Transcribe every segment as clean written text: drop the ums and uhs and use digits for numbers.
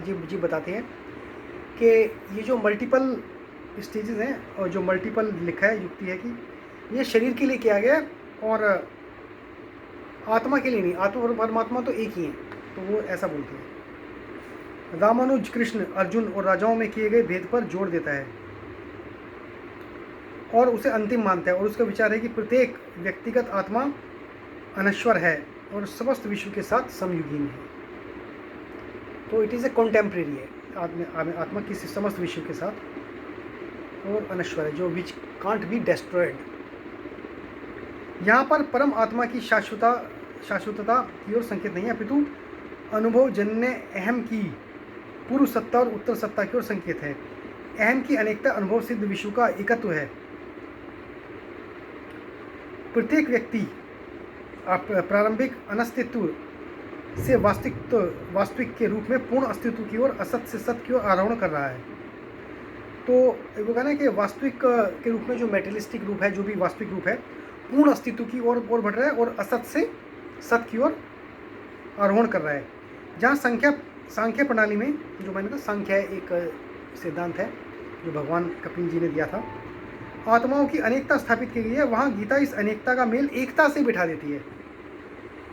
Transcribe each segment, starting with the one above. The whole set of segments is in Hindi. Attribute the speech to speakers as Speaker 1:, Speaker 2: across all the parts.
Speaker 1: जी जी बताते हैं कि ये जो मल्टीपल स्टेजेस हैं और जो मल्टीपल लिखा है युक्ति है कि ये शरीर के लिए किया गया है और आत्मा के लिए नहीं। आत्मा और परमात्मा तो एक ही हैं, तो वो ऐसा बोलते हैं। रामानुज कृष्ण अर्जुन और राजाओं में किए गए भेद पर जोर देता है और उसे अंतिम मानता है, और उसका विचार है कि प्रत्येक व्यक्तिगत आत्मा अनश्वर है और समस्त विश्व के साथ समयुगीन है। तो इट इज़ ए कॉन्टेम्प्रेरी है, आत्मा किसी समस्त विश्व के साथ और अनश्वर है, जो विच कांट बी डेस्ट्रॉयड। यहाँ पर परम आत्मा की शाश्वतता की ओर संकेत नहीं है, अपितु अनुभव जन्य अहम की पूर्व सत्ता और उत्तर सत्ता की ओर संकेत है। अहम की अनेकता अनुभव सिद्ध विश्व का एकत्व है। प्रत्येक व्यक्ति प्रारंभिक अनस्तित्व से वास्तविक के रूप में पूर्ण अस्तित्व की ओर, असत से सत्य की ओर आरोहण कर रहा है। तो वो कहना है कि वास्तविक के रूप में जो मेटेरियलिस्टिक रूप है, जो भी वास्तविक रूप है, पूर्ण अस्तित्व की ओर बढ़ रहा है और असत से सत्य की ओर आरोहण कर रहा है। जहाँ सांख्य प्रणाली में, जो मैंने कहा सांख्य एक सिद्धांत है जो भगवान कपिल जी ने दिया था, आत्माओं की अनेकता स्थापित की गई है, वहाँ गीता इस अनेकता का मेल एकता से बिठा देती है।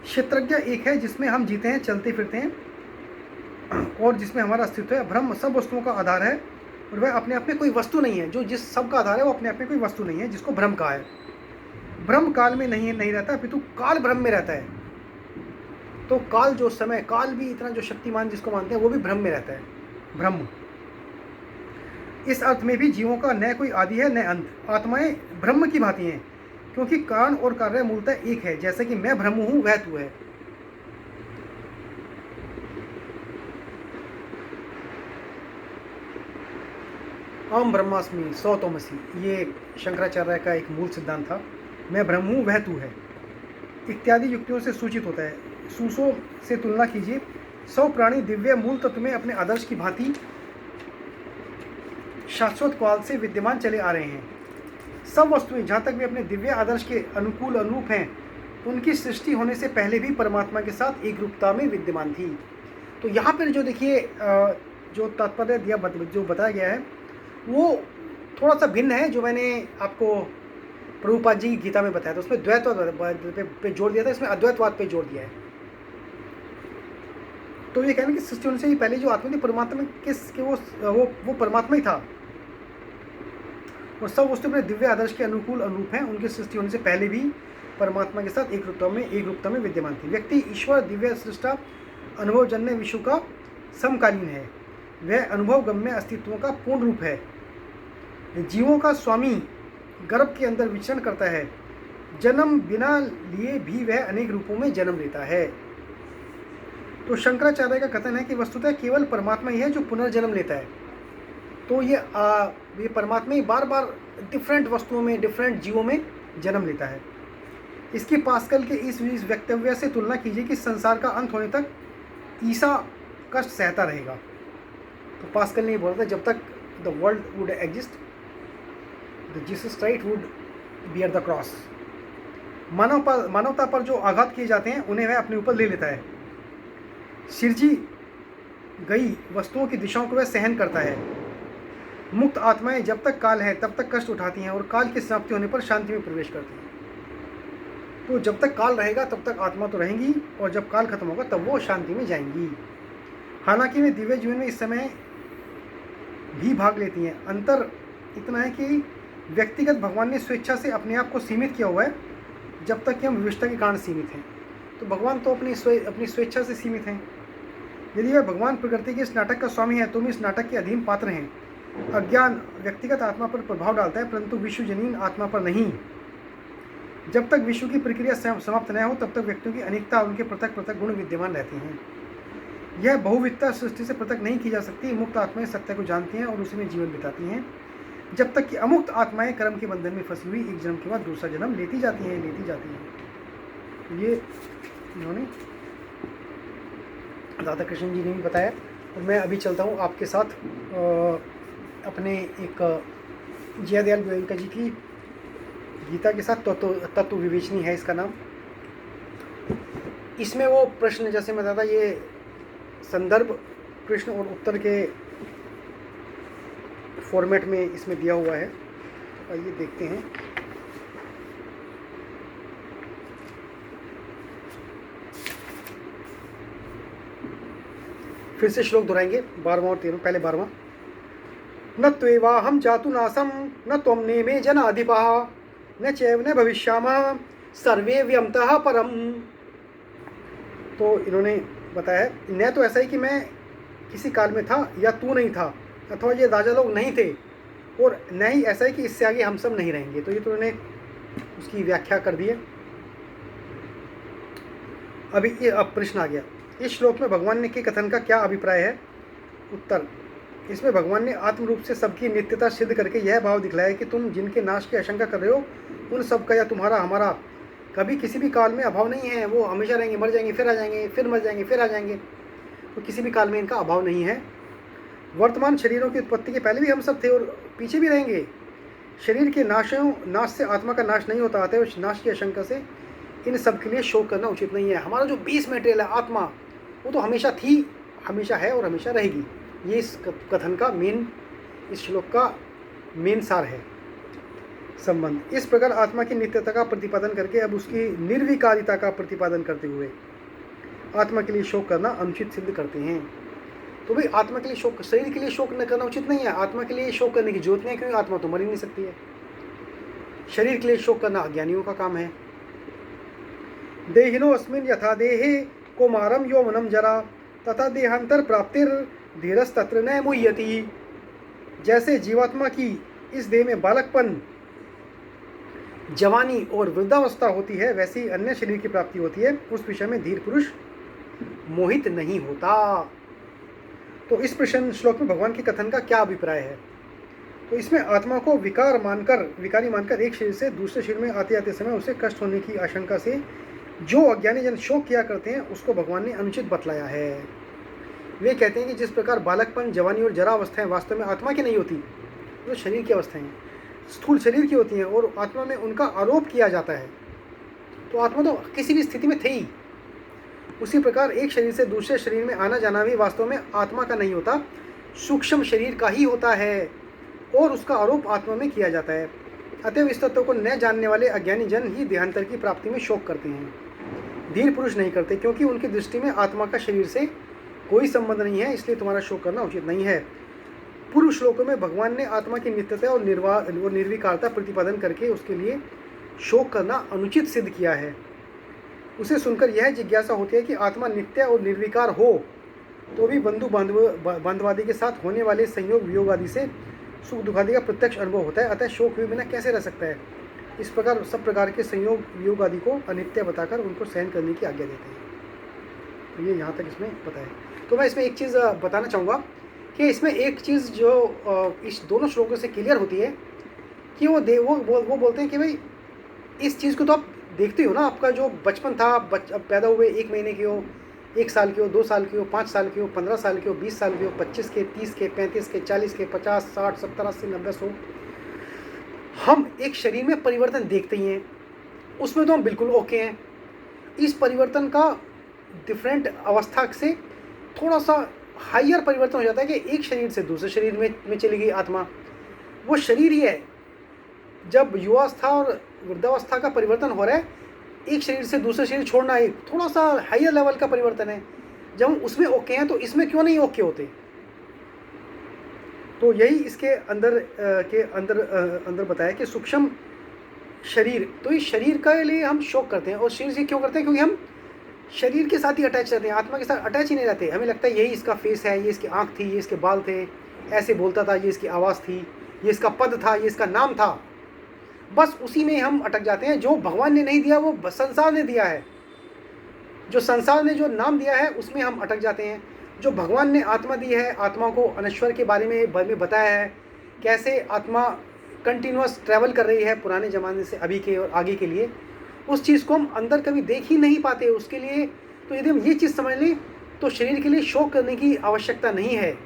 Speaker 1: क्षेत्रज्ञ एक है जिसमें हम जीते हैं, चलते फिरते हैं और जिसमें हमारा अस्तित्व है। ब्रह्म सब वस्तुओं का आधार है और वह अपने आप में कोई वस्तु नहीं है। जो जिस सब का आधार है वो अपने आप में कोई वस्तु नहीं है, जिसको ब्रह्म कहा है। ब्रह्म काल में नहीं रहता, अपितु काल ब्रह्म में रहता है। तो काल जो समय, काल भी इतना जो शक्तिमान जिसको मानते हैं, वो भी ब्रह्म में रहता है, ब्रह्म। इस अर्थ में भी जीवों का न कोई आदि है न अंत। आत्माएं ब्रह्म की भांति हैं, क्योंकि कारण और कार्य मूलतः एक है। जैसे कि मैं ब्रह्म हूं, वह तू है। अहम ब्रह्मास्मि सौतोमसि, ये शंकराचार्य का एक मूल सिद्धांत था। मैं ब्रह्म हूं, वह तू है इत्यादि युक्तियों से सूचित होता है। सूसों से तुलना कीजिए। सौ प्राणी दिव्य मूल तत्व में अपने आदर्श की भांति शाश्वत काल से विद्यमान चले आ रहे हैं। सब वस्तुएं जहाँ तक भी अपने दिव्य आदर्श के अनुकूल अनुरूप हैं, उनकी सृष्टि होने से पहले भी परमात्मा के साथ एक रूपता में विद्यमान थी। तो यहाँ पर जो देखिए जो तात्पर्य दिया, जो बताया गया है, वो थोड़ा सा भिन्न है जो मैंने आपको प्रभुपाद जी की गीता में बताया था। उसमें द्वैतवाद पे जोर दिया था, इसमें अद्वैतवाद पे जोर दिया है। तो ये कहना कि सृष्टि होने से ही पहले जो आत्मा थी परमात्मा के वो परमात्मा ही था, और सब वस्तु अपने दिव्य आदर्श के अनुकूल अनुरूप हैं। उनकी सृष्टि होने से पहले भी परमात्मा के साथ एक रूपता में विद्यमान थी। व्यक्ति ईश्वर दिव्य सृष्टा अनुभवजन्य विश्व का समकालीन है। वह अनुभव गम्य अस्तित्वों का पूर्ण रूप है। जीवों का स्वामी गर्भ के अंदर विचरण करता है। जन्म बिना लिए भी वह अनेक रूपों में जन्म लेता है। तो शंकराचार्य का कथन है कि वस्तुतः केवल परमात्मा ही है जो पुनर्जन्म लेता है। तो ये परमात्मा ही बार बार डिफरेंट वस्तुओं में, डिफरेंट जीवों में जन्म लेता है। इसकी पास्कल के इस वक्तव्य से तुलना कीजिए कि संसार का अंत होने तक ईसा कष्ट सहता रहेगा। तो पास्कल ने बोला था, जब तक the world would exist, the Jesus Christ would bear the cross. मानवता पर जो आघात किए जाते हैं उन्हें वह अपने ऊपर ले लेता है। सिरजी गई वस्तुओं की दिशाओं को वह सहन करता है। मुक्त आत्माएं जब तक काल है तब तक कष्ट उठाती हैं और काल की समाप्ति होने पर शांति में प्रवेश करती हैं। तो जब तक काल रहेगा तब तक आत्मा तो रहेंगी, और जब काल खत्म होगा तब वो शांति में जाएंगी। हालांकि वे दिव्य जीवन में इस समय भी भाग लेती हैं। अंतर इतना है कि व्यक्तिगत भगवान ने स्वेच्छा से अपने आप को सीमित किया हुआ है, जब तक कि हम विवशता के कारण सीमित हैं। तो भगवान तो अपनी स्वेच्छा से सीमित हैं। यदि वह भगवान प्रकृति के इस नाटक का स्वामी है तो हम इस नाटक के अधीन पात्र हैं। अज्ञान व्यक्तिगत आत्मा पर प्रभाव डालता है, परंतु विश्वजनीन आत्मा पर नहीं। जब तक विश्व की प्रक्रिया समाप्त न हो तब तक व्यक्तियों की अनेकता, उनके पृथक पृथक गुण विद्यमान रहते हैं। यह बहुविधता सृष्टि से पृथक नहीं की जा सकती। मुक्त आत्माएं सत्य को जानती हैं और उसी में जीवन बिताती हैं, जब तक कि अमुक्त आत्माएं कर्म के बंधन में फंसी हुई एक जन्म के बाद दूसरा जन्म लेती जाती हैं। ये इन्होंने राधा कृष्ण जी ने भी बताया। और मैं अभी चलता हूँ आपके साथ अपने एक जयदयाल गोयनका जी की गीता के साथ। तत्व विवेचनी है इसका नाम। इसमें वो प्रश्न, जैसे मैं बताया था, ये संदर्भ प्रश्न और उत्तर के फॉर्मेट में इसमें दिया हुआ है। आइए देखते हैं। फिर से श्लोक दोहराएंगे, 12वां और 13वां। पहले 12वां। न त्वेवाहं जातु नासं न त्वं नेमे जनाधिपः न चैव न भविष्यामः सर्वे व्यंतः परम। तो इन्होंने बताया, न तो ऐसा ही कि मैं किसी काल में था या तू नहीं था, अथवा ये राजा लोग नहीं थे, और न ही ऐसा है कि इससे आगे हम सब नहीं रहेंगे। तो ये तो इन्होंने उसकी व्याख्या कर दी है। अभी ये अब प्रश्न आ गया, इस श्लोक में भगवान ने के कथन का क्या अभिप्राय है? उत्तर, इसमें भगवान ने आत्म रूप से सबकी नित्यता सिद्ध करके यह भाव दिखलाया कि तुम जिनके नाश की आशंका कर रहे हो उन सब का या तुम्हारा हमारा कभी किसी भी काल में अभाव नहीं है। वो हमेशा रहेंगे, मर जाएंगे फिर आ जाएंगे, फिर मर जाएंगे फिर आ जाएंगे। तो किसी भी काल में इनका अभाव नहीं है। वर्तमान शरीरों की उत्पत्ति के पहले भी हम सब थे और पीछे भी रहेंगे। शरीर के नाश से आत्मा का नाश नहीं होता। अतः उस नाश की आशंका से इन सब के लिए शोक करना उचित नहीं है। हमारा जो बेस मटेरियल है आत्मा, वो तो हमेशा थी, हमेशा है और हमेशा रहेगी। ये इस कथन का मेन, इस श्लोक का मेन सार है संबंध। इस प्रकार आत्मा की नित्यता का प्रतिपादन करके अब उसकी निर्विकारिता का प्रतिपादन करते हुए आत्मा के लिए शोक करना अनुचित सिद्ध करते हैं। तो भाई आत्मा के लिए शोक, शरीर के लिए शोक न करना उचित नहीं है। आत्मा के लिए शोक करने की जरूरत नहीं है, क्योंकि आत्मा तो मर ही नहीं सकती है। शरीर के लिए शोक करना अज्ञानियों का काम है। देहिनो अस्मिन् यथा देहे कौमारम यौवनम जरा तथा देहांतर प्राप्तिर धीरस तत्र न मुह्यति। जैसे जीवात्मा की इस देह में बालकपन, जवानी और वृद्धावस्था होती है, वैसे ही अन्य शरीर की प्राप्ति होती है। उस विषय में धीर पुरुष मोहित नहीं होता। तो इस प्रश्न श्लोक में भगवान के कथन का क्या अभिप्राय है? तो इसमें आत्मा को विकारी मानकर एक शरीर से दूसरे शरीर में आते आते समय उसे कष्ट होने की आशंका से जो अज्ञानी जन शोक किया करते हैं, उसको भगवान ने अनुचित बतलाया है। वे कहते हैं कि जिस प्रकार बालकपन, जवानी और जरा अवस्थाएं वास्तव में आत्मा की नहीं होती, वो शरीर की अवस्थाएं हैं, स्थूल शरीर की होती हैं, और आत्मा में उनका आरोप किया जाता है। तो आत्मा तो किसी भी स्थिति में थे ही। उसी प्रकार एक शरीर से दूसरे शरीर में आना जाना भी वास्तव में आत्मा का नहीं होता, सूक्ष्म शरीर का ही होता है, और उसका आरोप आत्मा में किया जाता है। अतएव इस तत्व को न जानने वाले अज्ञानी जन ही देहांतर की प्राप्ति में शोक करते हैं, धीर पुरुष नहीं करते, क्योंकि उनकी दृष्टि में आत्मा का शरीर से कोई संबंध नहीं है। इसलिए तुम्हारा शोक करना उचित नहीं है। पूर्व श्लोकों में भगवान ने आत्मा की नित्यता और निर्विकारता प्रतिपादन करके उसके लिए शोक करना अनुचित सिद्ध किया है। उसे सुनकर यह जिज्ञासा होती है कि आत्मा नित्य और निर्विकार हो तो भी बंधु बांधवादी के साथ होने वाले संयोग वियोग आदि से सुख दुख आदि का प्रत्यक्ष अनुभव होता है। अतः शोक हुए बिना कैसे रह सकता है? इस प्रकार सब प्रकार के संयोग वियोग आदि को अनित्य बताकर उनको सहन करने की आज्ञा देते हैं। तो ये यहाँ तक इसमें पता है। तो मैं इसमें एक चीज़ बताना चाहूँगा कि इसमें एक चीज़ जो इस दोनों श्लोकों से क्लियर होती है कि वो बोलते हैं कि भाई इस चीज़ को तो आप देखते हो ना, आपका जो बचपन था, अब पैदा हुए 1 महीने के हो, 1 साल के हो, 2 साल के हो, 5 साल के हो, 15 साल के हो, 20 साल के हो, 25 के, 30 के, 35 के, 40 के, 50, 60, 70, 80, 90, 100, हम एक शरीर में परिवर्तन देखते ही हैं। उसमें तो हम बिल्कुल ओके हैं। इस परिवर्तन का डिफरेंट अवस्था से थोड़ा सा हाइयर परिवर्तन हो जाता है कि एक शरीर से दूसरे शरीर में चली गई आत्मा। वो शरीर ही है। जब युवावस्था और वृद्धावस्था का परिवर्तन हो रहा है, एक शरीर से दूसरे शरीर छोड़ना एक थोड़ा सा हाइयर लेवल का परिवर्तन है। जब हम उसमें ओके हैं तो इसमें क्यों नहीं ओके होते? तो यही इसके अंदर बताया कि सूक्ष्म शरीर, तो इस शरीर के लिए हम शोक करते हैं। और शरीर से क्यों करते हैं? क्योंकि हम शरीर के साथ ही अटैच रहते हैं, आत्मा के साथ अटैच ही नहीं रहते। हमें लगता है यही इसका फेस है, ये इसकी आँख थी, ये इसके बाल थे, ऐसे बोलता था, ये इसकी आवाज़ थी, ये इसका पद था, ये इसका नाम था। बस उसी में हम अटक जाते हैं। जो भगवान ने नहीं दिया वो संसार ने दिया है। जो संसार ने जो नाम दिया है उसमें हम अटक जाते हैं। जो भगवान ने आत्मा दी है, आत्मा को अनश्वर के बारे में बताया है, कैसे आत्मा कंटिन्यूअस ट्रैवल कर रही है पुराने ज़माने से अभी के और आगे के लिए, उस चीज़ को हम अंदर कभी देख ही नहीं पाते। उसके लिए तो यदि हम ये चीज़ समझ लें तो शरीर के लिए शोक करने की आवश्यकता नहीं है,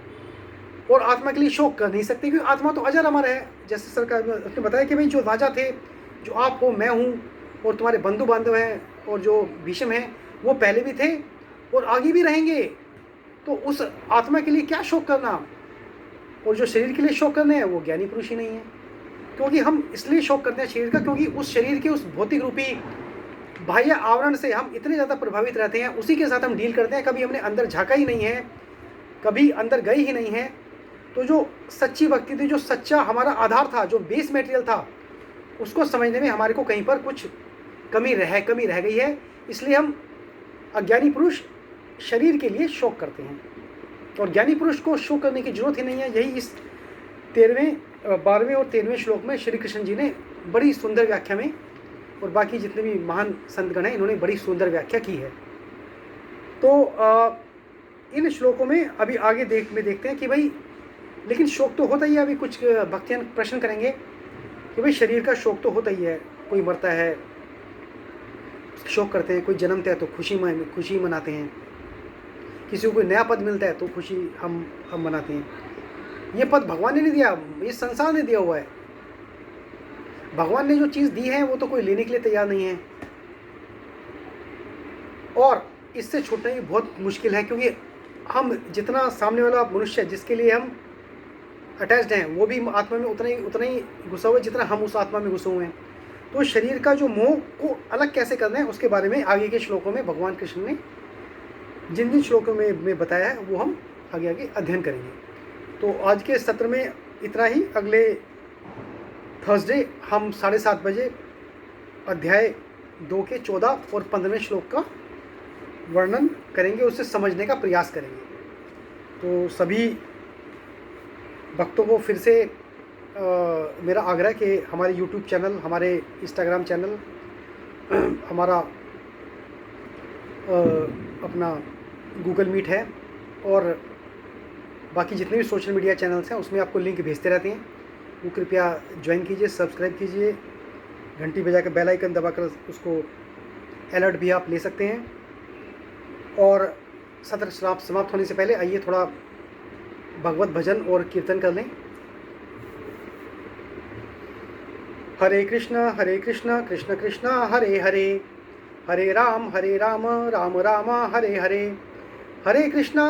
Speaker 1: और आत्मा के लिए शोक कर नहीं सकते, क्योंकि आत्मा तो अजर अमर है। जैसे सरकार ने बताया कि भाई जो राजा थे, जो आप हो, मैं हूँ, और तुम्हारे बंधु बांधव हैं, और जो भीष्म हैं, वो पहले भी थे और आगे भी रहेंगे। तो उस आत्मा के लिए क्या शोक करना, और जो शरीर के लिए शोक करने हैं वो ज्ञानी पुरुष ही नहीं है। क्योंकि हम इसलिए शोक करते हैं शरीर का, क्योंकि उस शरीर के उस भौतिक रूपी बाह्य आवरण से हम इतने ज़्यादा प्रभावित रहते हैं, उसी के साथ हम डील करते हैं, कभी हमने अंदर झांका ही नहीं है, कभी अंदर गए ही नहीं है। तो जो सच्ची भक्ति थी, जो सच्चा हमारा आधार था, जो बेस मटेरियल था, उसको समझने में हमारे को कहीं पर कुछ कमी रह गई है। इसलिए हम अज्ञानी पुरुष शरीर के लिए शोक करते हैं, और ज्ञानी पुरुष को शोक करने की जरूरत ही नहीं है। यही इस 12वें और 13वें श्लोक में श्री कृष्ण जी ने बड़ी सुंदर व्याख्या में, और बाकी जितने भी महान संतगण हैं इन्होंने बड़ी सुंदर व्याख्या की है। तो इन श्लोकों में अभी आगे देखते हैं कि भाई लेकिन शोक तो होता ही है। अभी कुछ भक्तियान प्रश्न करेंगे कि भाई शरीर का शोक तो होता ही है, कोई मरता है शोक करते हैं, कोई जन्मता है तो खुशी मनाते हैं, किसी को कोई नया पद मिलता है तो खुशी हम मनाते हैं। ये पद भगवान ने नहीं दिया, ये संसार ने दिया हुआ है। भगवान ने जो चीज़ दी है वो तो कोई लेने के लिए तैयार नहीं है, और इससे छूटना ही बहुत मुश्किल है। क्योंकि हम जितना सामने वाला मनुष्य जिसके लिए हम अटैच्ड हैं वो भी आत्मा में उतना ही घुसा हुआ है जितना हम उस आत्मा में घुसे हुए हैं। तो शरीर का जो मोह को अलग कैसे करना है उसके बारे में आगे के श्लोकों में भगवान कृष्ण ने जिन श्लोकों में बताया है वो हम आगे अध्ययन करेंगे। तो आज के सत्र में इतना ही। अगले थर्सडे हम 7:30 बजे अध्याय 2 के 14 और 15वें श्लोक का वर्णन करेंगे, उसे समझने का प्रयास करेंगे। तो सभी भक्तों को फिर से मेरा आग्रह कि हमारे YouTube चैनल, हमारे Instagram चैनल, हमारा अपना गूगल मीट है, और बाकी जितने भी सोशल मीडिया चैनल्स हैं उसमें आपको लिंक भेजते रहते हैं। वो कृपया ज्वाइन कीजिए, सब्सक्राइब कीजिए, घंटी बजा कर बेल आइकन दबाकर उसको अलर्ट भी आप ले सकते हैं। और सत्र समाप्त होने से पहले आइए थोड़ा भगवत भजन और कीर्तन कर लें। हरे कृष्णा कृष्ण कृष्ण हरे हरे, हरे राम राम राम हरे हरे, हरे कृष्णा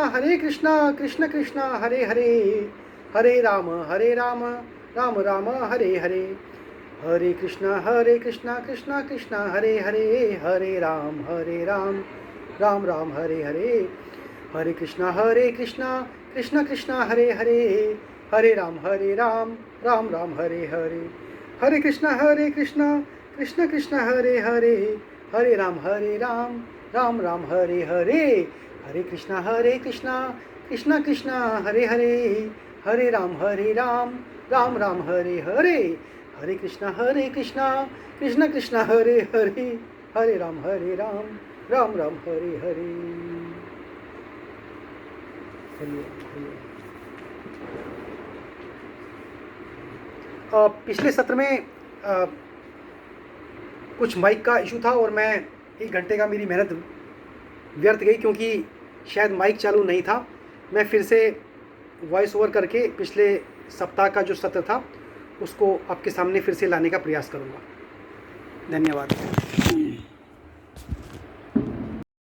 Speaker 1: कृष्ण कृष्ण हरे हरे, हरे राम राम राम हरे हरे, हरे कृष्णा कृष्ण कृष्ण हरे हरे, हरे राम राम राम हरे हरे, हरे कृष्णा कृष्ण कृष्ण हरे हरे, हरे राम राम राम हरे हरे, हरे कृष्णा कृष्ण कृष्ण हरे हरे, हरे राम राम राम हरे हरे, हरे कृष्णा कृष्ण कृष्ण हरे हरे, हरे राम राम राम हरे हरे, हरे कृष्णा कृष्ण कृष्ण हरे हरे, हरे राम राम राम हरे हरे। पिछले सत्र में कुछ माइक का इशू था और मैं 1 घंटे का मेरी मेहनत व्यर्थ गई, क्योंकि शायद माइक चालू नहीं था। मैं फिर से वॉइस ओवर करके पिछले सप्ताह का जो सत्र था उसको आपके सामने फिर से लाने का प्रयास करूँगा। धन्यवाद।